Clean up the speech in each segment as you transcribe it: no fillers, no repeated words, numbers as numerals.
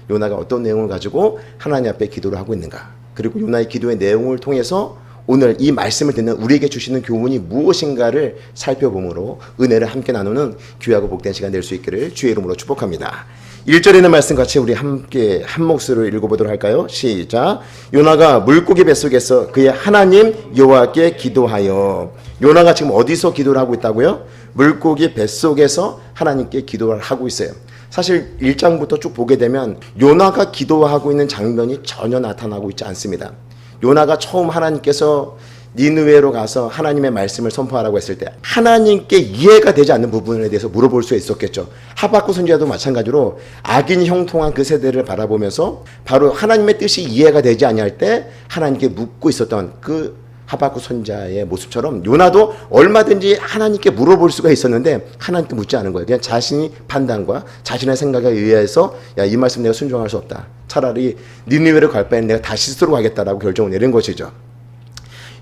요나가 어떤 내용을 가지고 하나님 앞에 기도를 하고 있는가, 그리고 요나의 기도의 내용을 통해서 오늘 이 말씀을 듣는 우리에게 주시는 교훈이 무엇인가를 살펴보므로 은혜를 함께 나누는 귀하고 복된 시간 될 수 있기를 주의 이름으로 축복합니다. 1절에 있는 말씀 같이 우리 함께 한 목소리로 읽어보도록 할까요? 시작. 요나가 물고기 뱃속에서 그의 하나님 여호와께 기도하여. 요나가 지금 어디서 기도를 하고 있다고요? 물고기 뱃속에서 하나님께 기도를 하고 있어요. 사실 1장부터 쭉 보게 되면 요나가 기도하고 있는 장면이 전혀 나타나고 있지 않습니다. 요나가 처음 하나님께서 니느웨로 가서 하나님의 말씀을 선포하라고 했을 때 하나님께 이해가 되지 않는 부분에 대해서 물어볼 수 있었겠죠. 하박국 선지자도 마찬가지로 악인 형통한 그 세대를 바라보면서 바로 하나님의 뜻이 이해가 되지 아니할 때 하나님께 묻고 있었던 그 하박국 선지자의 모습처럼 요나도 얼마든지 하나님께 물어볼 수가 있었는데 하나님께 묻지 않은 거예요. 그냥 자신이 판단과 자신의 생각에 의해서 야, 이 말씀 내가 순종할 수 없다. 차라리 니느웨로 갈 바에는 내가 다시 스스로 가겠다라고 결정을 내린 것이죠.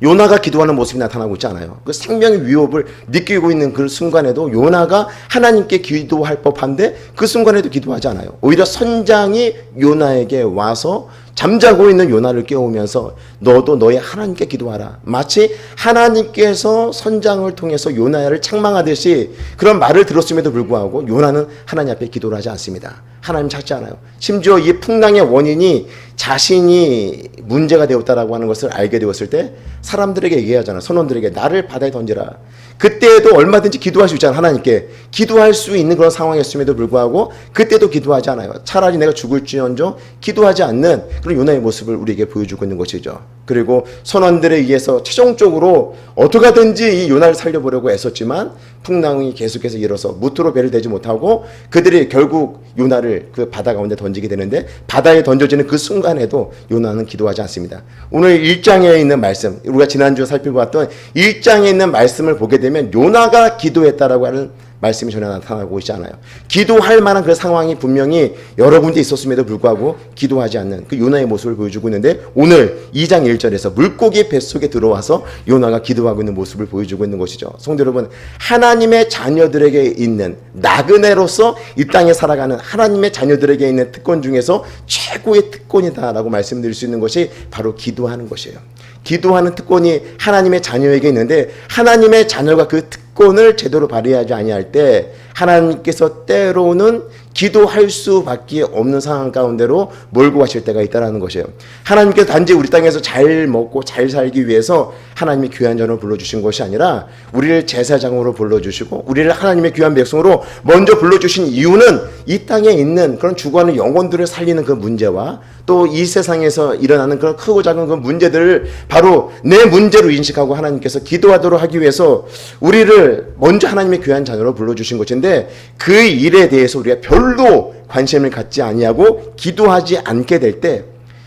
요나가 기도하는 모습이 나타나고 있지 않아요. 그 생명의 위협을 느끼고 있는 그 순간에도 요나가 하나님께 기도할 법한데 그 순간에도 기도하지 않아요. 오히려 선장이 요나에게 와서 잠자고 있는 요나를 깨우면서 너도 너의 하나님께 기도하라. 마치 하나님께서 선장을 통해서 요나를 책망하듯이 그런 말을 들었음에도 불구하고 요나는 하나님 앞에 기도를 하지 않습니다. 하나님 찾지 않아요. 심지어 이 풍랑의 원인이 자신이 문제가 되었다라고 하는 것을 알게 되었을 때 사람들에게 얘기하잖아요. 선원들에게 나를 바다에 던지라. 그때도 얼마든지 기도할 수 있잖아요. 하나님께 기도할 수 있는 그런 상황이었음에도 불구하고 그때도 기도하지 않아요. 차라리 내가 죽을지언정 기도하지 않는 그런 요나의 모습을 우리에게 보여주고 있는 것이죠. 그리고 선원들에 의해서 최종적으로 어떻게 하든지 이 요나를 살려보려고 애썼지만 풍랑이 계속해서 일어서 무트로 배를 대지 못하고 그들이 결국 요나를 그 바다 가운데 던지게 되는데 바다에 던져지는 그 순간에도 요나는 기도하지 않습니다. 오늘 1장에 있는 말씀, 우리가 지난주에 살펴봤던 1장에 있는 말씀을 보게 되면 요나가 기도했다라고 하는 말씀이 전혀 나타나고 있지 않아요. 기도할 만한 그 상황이 분명히 여러 군데 있었음에도 불구하고 기도하지 않는 그 요나의 모습을 보여주고 있는데 오늘 2장 1절에서 물고기 뱃속에 들어와서 요나가 기도하고 있는 모습을 보여주고 있는 것이죠. 성도 여러분, 하나님의 자녀들에게 있는 나그네로서 이 땅에 살아가는 하나님의 자녀들에게 있는 특권 중에서 최고의 특권이다라고 말씀드릴 수 있는 것이 바로 기도하는 것이에요. 기도하는 특권이 하나님의 자녀에게 있는데 하나님의 자녀가 그 특권을 제대로 발휘하지 아니할 때 하나님께서 때로는 기도할 수밖에 없는 상황 가운데로 몰고 가실 때가 있다는 것이에요. 하나님께서 단지 우리 땅에서 잘 먹고 잘 살기 위해서 하나님의 귀한 자녀를 불러주신 것이 아니라 우리를 제사장으로 불러주시고 우리를 하나님의 귀한 백성으로 먼저 불러주신 이유는 이 땅에 있는 그런 죽어가는 영혼들을 살리는 그 문제와 또 이 세상에서 일어나는 그런 크고 작은 그 문제들을 바로 내 문제로 인식하고 하나님께서 기도하도록 하기 위해서 우리를 먼저 하나님의 귀한 자녀로 불러주신 것인데 그 일에 대해서 우리가 별로 관심을 갖지 아니하고 기도하지 않게 될 때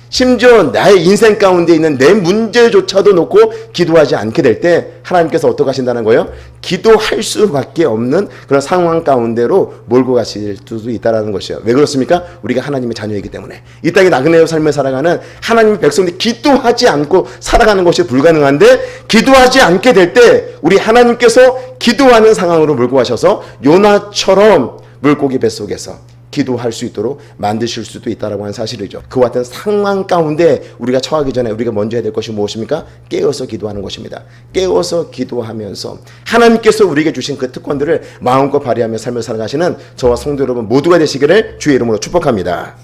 심지어 나의 인생 가운데 있는 내 문제조차도 놓고 기도하지 않게 될 때 하나님께서 어떻게 하신다는 거예요? 기도할 수밖에 없는 그런 상황 가운데로 몰고 가실 수도 있다는 것이에요. 왜 그렇습니까? 우리가 하나님의 자녀이기 때문에 이 땅에 나그네의 삶을 살아가는 하나님의 백성들이 기도하지 않고 살아가는 것이 불가능한데 기도하지 않게 될 때 우리 하나님께서 기도하는 상황으로 몰고 가셔서 요나처럼 물고기 뱃속에서 기도할 수 있도록 만드실 수도 있다라고 하는 사실이죠. 그와 같은 상황 가운데 우리가 처하기 전에 우리가 먼저 해야 될 것이 무엇입니까? 깨어서 기도하는 것입니다. 깨어서 기도하면서 하나님께서 우리에게 주신 그 특권들을 마음껏 발휘하며 삶을 살아가시는 저와 성도 여러분 모두가 되시기를 주의 이름으로 축복합니다.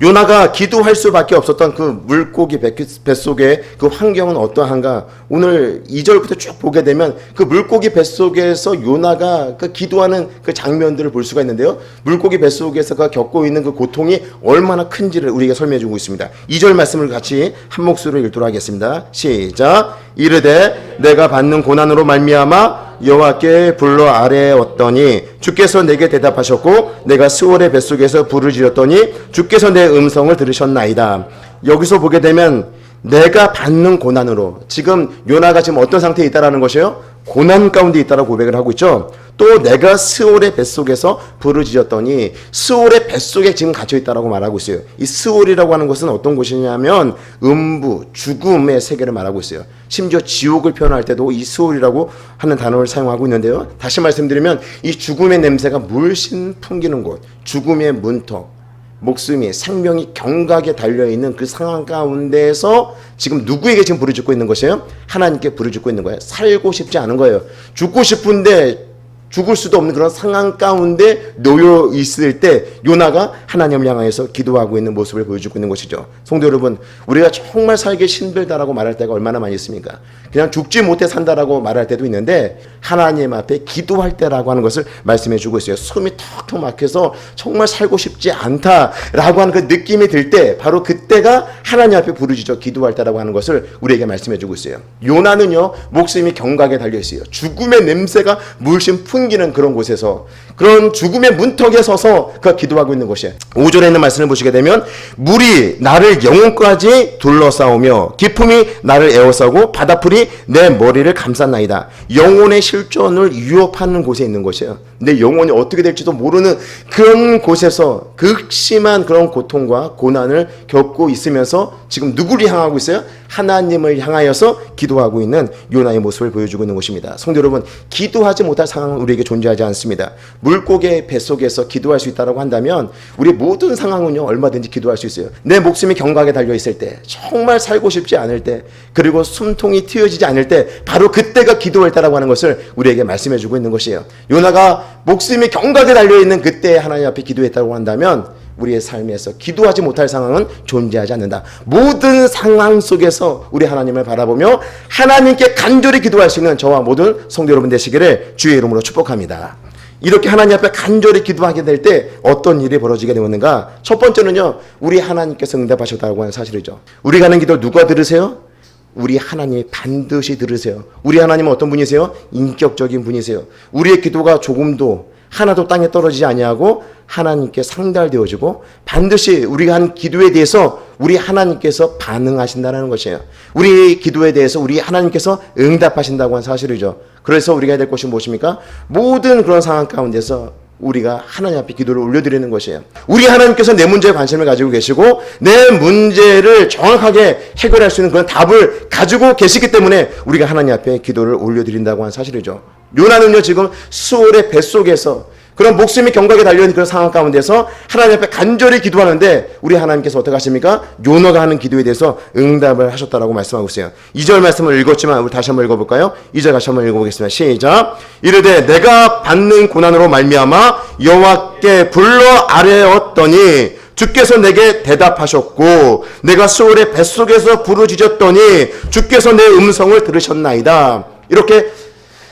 요나가 기도할 수밖에 없었던 그 물고기 뱃속의 그 환경은 어떠한가? 오늘 2절부터 쭉 보게 되면 그 물고기 뱃속에서 요나가 그 기도하는 그 장면들을 볼 수가 있는데요. 물고기 뱃속에서 그 겪고 있는 그 고통이 얼마나 큰지를 우리에게 설명해 주고 있습니다. 2절 말씀을 같이 한 목소리로 읽도록 하겠습니다. 시작. 이르되 내가 받는 고난으로 말미암아 여호와께 불러 아뢰었더니 주께서 내게 대답하셨고 내가 스올의 뱃속에서 불을 지렸더니 주께서 내 음성을 들으셨나이다. 여기서 보게 되면 내가 받는 고난으로 지금 요나가 지금 어떤 상태에 있다라는 것이에요? 고난 가운데 있다라고 고백을 하고 있죠. 또 내가 스올의 뱃속에서 불을 지졌더니 스올의 뱃속에 지금 갇혀 있다라고 말하고 있어요. 이 스올이라고 하는 것은 어떤 곳이냐면 음부, 죽음의 세계를 말하고 있어요. 심지어 지옥을 표현할 때도 이 스올이라고 하는 단어를 사용하고 있는데요. 다시 말씀드리면 이 죽음의 냄새가 물씬 풍기는 곳, 죽음의 문턱, 목숨이 생명이 경각에 달려있는 그 상황 가운데에서 지금 누구에게 지금 부르짖고 있는 것이에요? 하나님께 부르짖고 있는 거예요. 살고 싶지 않은 거예요. 죽고 싶은데 죽을 수도 없는 그런 상황 가운데 놓여 있을 때 요나가 하나님을 향해서 기도하고 있는 모습을 보여주고 있는 것이죠. 성도 여러분, 우리가 정말 살기 힘들다라고 말할 때가 얼마나 많이 있습니까? 그냥 죽지 못해 산다라고 말할 때도 있는데 하나님 앞에 기도할 때라고 하는 것을 말씀해 주고 있어요. 숨이 턱턱 막혀서 정말 살고 싶지 않다라고 하는 그 느낌이 들 때 바로 그때가 하나님 앞에 부르짖어 기도할 때라고 하는 것을 우리에게 말씀해 주고 있어요. 요나는요, 목숨이 경각에 달려 있어요. 죽음의 냄새가 물씬 풍기는 그런 곳에서, 그런 죽음의 문턱에 서서 그가 기도하고 있는 것이에요. 5절에 있는 말씀을 보시게 되면 물이 나를 영혼까지 둘러싸우며 기품이 나를 에워싸고 바다풀이 내 머리를 감쌌나이다. 영혼의 실존을 위협하는 곳에 있는 것이에요. 내 영혼이 어떻게 될지도 모르는 그런 곳에서 극심한 그런 고통과 고난을 겪고 있으면서 지금 누구를 향하고 있어요? 하나님을 향하여서 기도하고 있는 요나의 모습을 보여주고 있는 것입니다. 성도 여러분, 기도하지 못할 상황은 우리에게 존재하지 않습니다. 물고기의 뱃속에서 기도할 수 있다고 한다면 우리 모든 상황은요, 얼마든지 기도할 수 있어요. 내 목숨이 경각에 달려있을 때, 정말 살고 싶지 않을 때, 그리고 숨통이 틔어지지 않을 때, 바로 그때가 기도할 때라고 하는 것을 우리에게 말씀해주고 있는 것이에요. 요나가 목숨이 경각에 달려있는 그때 하나님 앞에 기도했다고 한다면 우리의 삶에서 기도하지 못할 상황은 존재하지 않는다. 모든 상황 속에서 우리 하나님을 바라보며 하나님께 간절히 기도할 수 있는 저와 모든 성도 여러분 되시기를 주의 이름으로 축복합니다. 이렇게 하나님 앞에 간절히 기도하게 될 때 어떤 일이 벌어지게 되었는가? 첫 번째는요, 우리 하나님께서 응답하셨다고 하는 사실이죠. 우리가 하는 기도 누가 들으세요? 우리 하나님이 반드시 들으세요. 우리 하나님은 어떤 분이세요? 인격적인 분이세요. 우리의 기도가 조금도 하나도 땅에 떨어지지 아니하고 하나님께 상달되어지고 반드시 우리가 한 기도에 대해서 우리 하나님께서 반응하신다는 것이에요. 우리 기도에 대해서 우리 하나님께서 응답하신다고 하는 사실이죠. 그래서 우리가 해야 될 것이 무엇입니까? 모든 그런 상황 가운데서 우리가 하나님 앞에 기도를 올려드리는 것이에요. 우리 하나님께서 내 문제에 관심을 가지고 계시고 내 문제를 정확하게 해결할 수 있는 그런 답을 가지고 계시기 때문에 우리가 하나님 앞에 기도를 올려드린다고 하는 사실이죠. 요나는요, 지금 수월의 뱃속에서 그런 목숨이 경각에 달려있는 그런 상황 가운데서 하나님 앞에 간절히 기도하는데 우리 하나님께서 어떻게 하십니까? 요나가 하는 기도에 대해서 응답을 하셨다라고 말씀하고 있어요. 2절 말씀을 읽었지만 우리 다시 한번 읽어볼까요? 2절 다시 한번 읽어보겠습니다. 시작. 이르되 내가 받는 고난으로 말미암아 여호와께 불러 아뢰었더니 주께서 내게 대답하셨고 내가 수월의 뱃속에서 부르짖었더니 주께서 내 음성을 들으셨나이다. 이렇게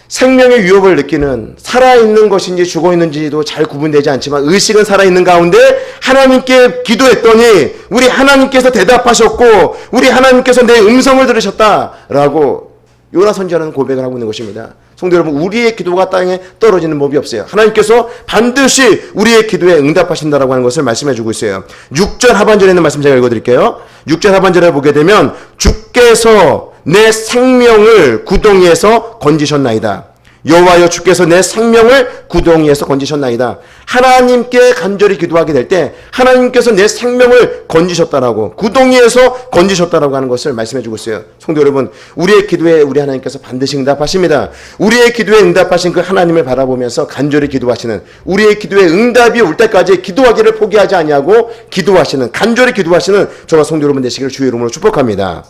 생명의 위협을 느끼는, 살아있는 것인지 죽어있는지도 잘 구분되지 않지만 의식은 살아있는 가운데 하나님께 기도했더니 우리 하나님께서 대답하셨고 우리 하나님께서 내 음성을 들으셨다라고 요나 선지자는 고백을 하고 있는 것입니다. 성도 여러분, 우리의 기도가 땅에 떨어지는 법이 없어요. 하나님께서 반드시 우리의 기도에 응답하신다라고 하는 것을 말씀해 주고 있어요. 6절 하반절에 있는 말씀 제가 읽어드릴게요. 6절 하반절에 보게 되면 주께서 내 생명을 구덩이에서 건지셨나이다. 여호와여 주께서 내 생명을 구덩이에서 건지셨나이다. 하나님께 간절히 기도하게 될 때 하나님께서 내 생명을 건지셨다라고, 구덩이에서 건지셨다라고 하는 것을 말씀해 주고 있어요. 성도 여러분, 우리의 기도에 우리 하나님께서 반드시 응답하십니다. 우리의 기도에 응답하신 그 하나님을 바라보면서 간절히 기도하시는, 우리의 기도에 응답이 올 때까지 기도하기를 포기하지 아니하고 기도하시는, 간절히 기도하시는 저와 성도 여러분 되시기를 주의 이름으로 축복합니다.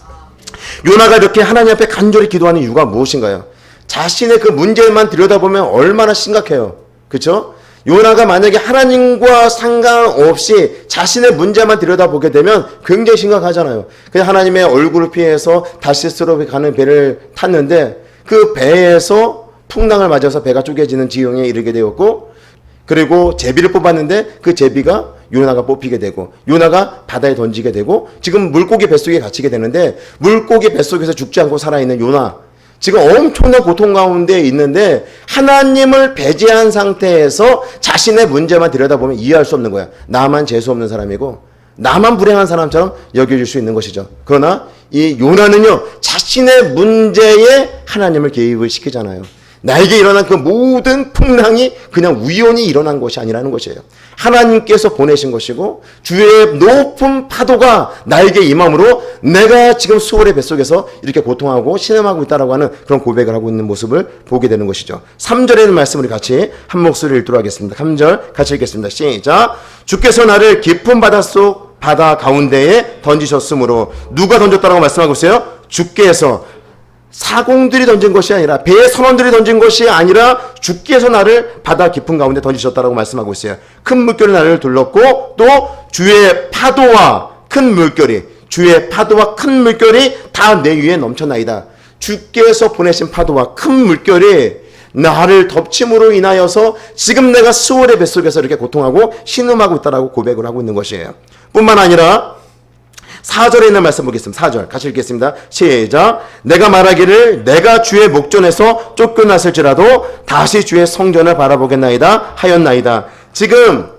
요나가 이렇게 하나님 앞에 간절히 기도하는 이유가 무엇인가요? 자신의 그 문제만 들여다보면 얼마나 심각해요. 그렇죠? 요나가 만약에 하나님과 상관없이 자신의 문제만 들여다보게 되면 굉장히 심각하잖아요. 그냥 하나님의 얼굴을 피해서 다시스로 가는 배를 탔는데 그 배에서 풍랑을 맞아서 배가 쪼개지는 지경에 이르게 되었고, 그리고 제비를 뽑았는데 그 제비가 요나가 뽑히게 되고 요나가 바다에 던지게 되고 지금 물고기 뱃속에 갇히게 되는데 물고기 뱃속에서 죽지 않고 살아있는 요나, 지금 엄청난 고통 가운데 있는데 하나님을 배제한 상태에서 자신의 문제만 들여다보면 이해할 수 없는 거야. 나만 재수 없는 사람이고 나만 불행한 사람처럼 여겨질 수 있는 것이죠. 그러나 이 요나는요, 자신의 문제에 하나님을 개입을 시키잖아요. 나에게 일어난 그 모든 풍랑이 그냥 우연히 일어난 것이 아니라는 것이에요. 하나님께서 보내신 것이고 주의 높은 파도가 나에게 임함으로 내가 지금 수월의 뱃속에서 이렇게 고통하고 신음하고 있다라고 하는 그런 고백을 하고 있는 모습을 보게 되는 것이죠. 3절에 있는 말씀 우리 같이 한 목소리를 읽도록 하겠습니다. 3절 같이 읽겠습니다. 시작. 주께서 나를 깊은 바다 가운데에 던지셨으므로. 누가 던졌다라고 말씀하고 있어요? 주께서. 사공들이 던진 것이 아니라, 배의 선원들이 던진 것이 아니라 주께서 나를 바다 깊은 가운데 던지셨다라고 말씀하고 있어요. 큰 물결이 나를 둘렀고 또 주의 파도와 큰 물결이 다 내 위에 넘쳐나이다. 주께서 보내신 파도와 큰 물결이 나를 덮침으로 인하여서 지금 내가 수월의 뱃속에서 이렇게 고통하고 신음하고 있다라고 고백을 하고 있는 것이에요. 뿐만 아니라 4절에 있는 말씀 보겠습니다. 4절 같이 읽겠습니다. 시작. 내가 말하기를 내가 주의 목전에서 쫓겨났을지라도 다시 주의 성전을 바라보겠나이다 하였나이다. 지금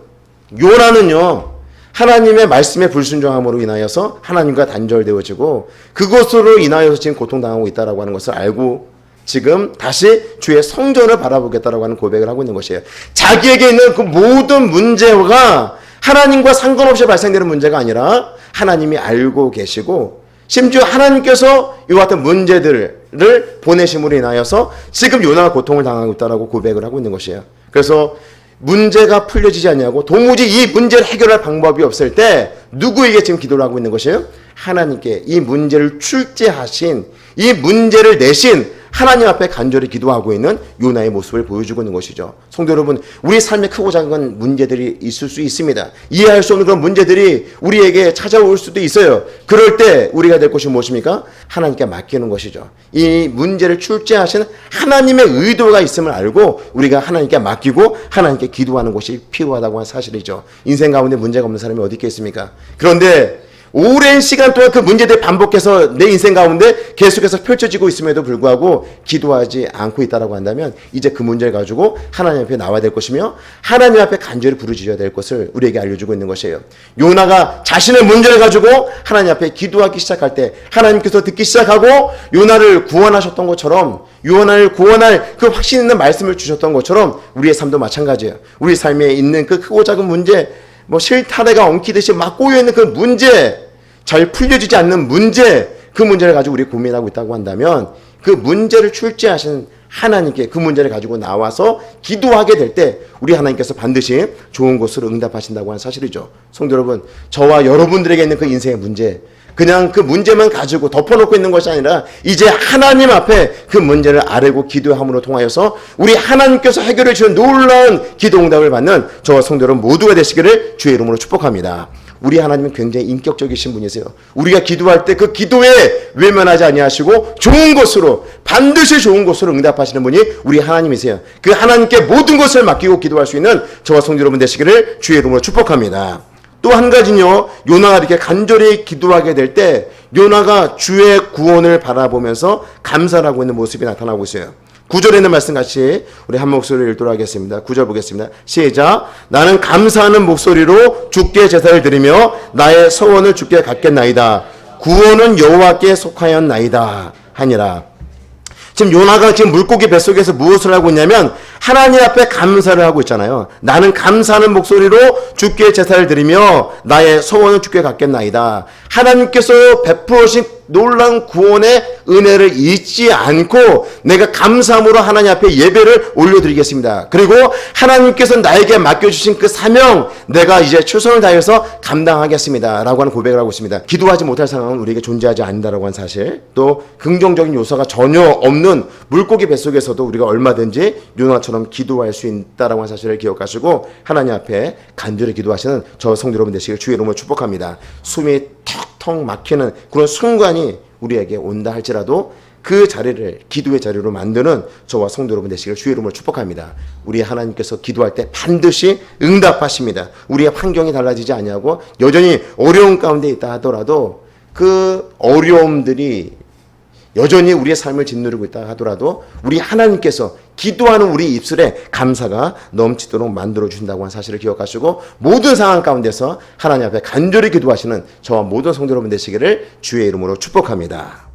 요나는요, 하나님의 말씀에 불순종함으로 인하여서 하나님과 단절되어지고 그것으로 인하여서 지금 고통당하고 있다라고 하는 것을 알고 지금 다시 주의 성전을 바라보겠다라고 하는 고백을 하고 있는 것이에요. 자기에게 있는 그 모든 문제가 하나님과 상관없이 발생되는 문제가 아니라 하나님이 알고 계시고 심지어 하나님께서 이와 같은 문제들을 보내심으로 인하여서 지금 요나가 고통을 당하고 있다라고 고백을 하고 있는 것이에요. 그래서 문제가 풀려지지 않냐고, 도무지 이 문제를 해결할 방법이 없을 때 누구에게 지금 기도를 하고 있는 것이에요? 하나님께. 이 문제를 출제하신, 이 문제를 내신 하나님 앞에 간절히 기도하고 있는 요나의 모습을 보여주고 있는 것이죠. 성도 여러분, 우리 삶에 크고 작은 문제들이 있을 수 있습니다. 이해할 수 없는 그런 문제들이 우리에게 찾아올 수도 있어요. 그럴 때 우리가 될 것이 무엇입니까? 하나님께 맡기는 것이죠. 이 문제를 출제하신 하나님의 의도가 있음을 알고 우리가 하나님께 맡기고 하나님께 기도하는 것이 필요하다고 하는 사실이죠. 인생 가운데 문제가 없는 사람이 어디 있겠습니까? 그런데 오랜 시간 동안 그 문제들이 반복해서 내 인생 가운데 계속해서 펼쳐지고 있음에도 불구하고 기도하지 않고 있다라고 한다면 이제 그 문제를 가지고 하나님 앞에 나와야 될 것이며 하나님 앞에 간절히 부르짖어야 될 것을 우리에게 알려주고 있는 것이에요. 요나가 자신의 문제를 가지고 하나님 앞에 기도하기 시작할 때 하나님께서 듣기 시작하고 요나를 구원하셨던 것처럼, 요나를 구원할 그 확신 있는 말씀을 주셨던 것처럼 우리의 삶도 마찬가지예요. 우리 삶에 있는 그 크고 작은 문제, 실타래가 엉키듯이 막 꼬여있는 그 문제, 잘 풀려지지 않는 문제, 그 문제를 가지고 우리 고민하고 있다고 한다면 그 문제를 출제하신 하나님께 그 문제를 가지고 나와서 기도하게 될 때 우리 하나님께서 반드시 좋은 것으로 응답하신다고 하는 사실이죠. 성도 여러분, 저와 여러분들에게 있는 그 인생의 문제, 그냥 그 문제만 가지고 덮어놓고 있는 것이 아니라 이제 하나님 앞에 그 문제를 아뢰고 기도함으로 통하여서 우리 하나님께서 해결해 주는 놀라운 기도 응답을 받는 저와 성도 여러분 모두가 되시기를 주의 이름으로 축복합니다. 우리 하나님은 굉장히 인격적이신 분이세요. 우리가 기도할 때 그 기도에 외면하지 아니하시고 좋은 것으로, 반드시 좋은 것으로 응답하시는 분이 우리 하나님이세요. 그 하나님께 모든 것을 맡기고 기도할 수 있는 저와 성도 여러분 되시기를 주의 이름으로 축복합니다. 또 한 가지는요, 요나가 이렇게 간절히 기도하게 될 때 요나가 주의 구원을 바라보면서 감사를 하고 있는 모습이 나타나고 있어요. 9절에 있는 말씀 같이 우리 한 목소리를 읽도록 하겠습니다. 9절 보겠습니다. 시작. 나는 감사하는 목소리로 주께 제사를 드리며 나의 서원을 주께 갚겠나이다. 구원은 여호와께 속하였나이다 하니라. 지금 요나가 지금 물고기 뱃속에서 무엇을 하고 있냐면 하나님 앞에 감사를 하고 있잖아요. 나는 감사하는 목소리로 주께 제사를 드리며 나의 소원을 주께 갚겠나이다. 하나님께서 베푸신 놀라운 구원의 은혜를 잊지 않고 내가 감사함으로 하나님 앞에 예배를 올려드리겠습니다. 그리고 하나님께서 나에게 맡겨주신 그 사명 내가 이제 최선을 다해서 감당하겠습니다 라고 하는 고백을 하고 있습니다. 기도하지 못할 상황은 우리에게 존재하지 않는다라고 하는 사실, 또 긍정적인 요소가 전혀 없는 물고기 뱃속에서도 우리가 얼마든지 요나처럼 기도할 수 있다라고 하는 사실을 기억하시고 하나님 앞에 간절히 기도하시는 저 성도 여러분 되시길 주의 이름으로 축복합니다. 숨이 턱턱 막히는 그런 순간이 우리에게 온다 할지라도 그 자리를 기도의 자리로 만드는 저와 성도 여러분 되시길 주의 이름으로 축복합니다. 우리 하나님께서 기도할 때 반드시 응답하십니다. 우리의 환경이 달라지지 아니하고 여전히 어려운 가운데 있다 하더라도 그 어려움들이 여전히 우리의 삶을 짓누르고 있다 하더라도 우리 하나님께서 기도하는 우리 입술에 감사가 넘치도록 만들어주신다고 하는 사실을 기억하시고 모든 상황 가운데서 하나님 앞에 간절히 기도하시는 저와 모든 성도 여러분 되시기를 주의 이름으로 축복합니다.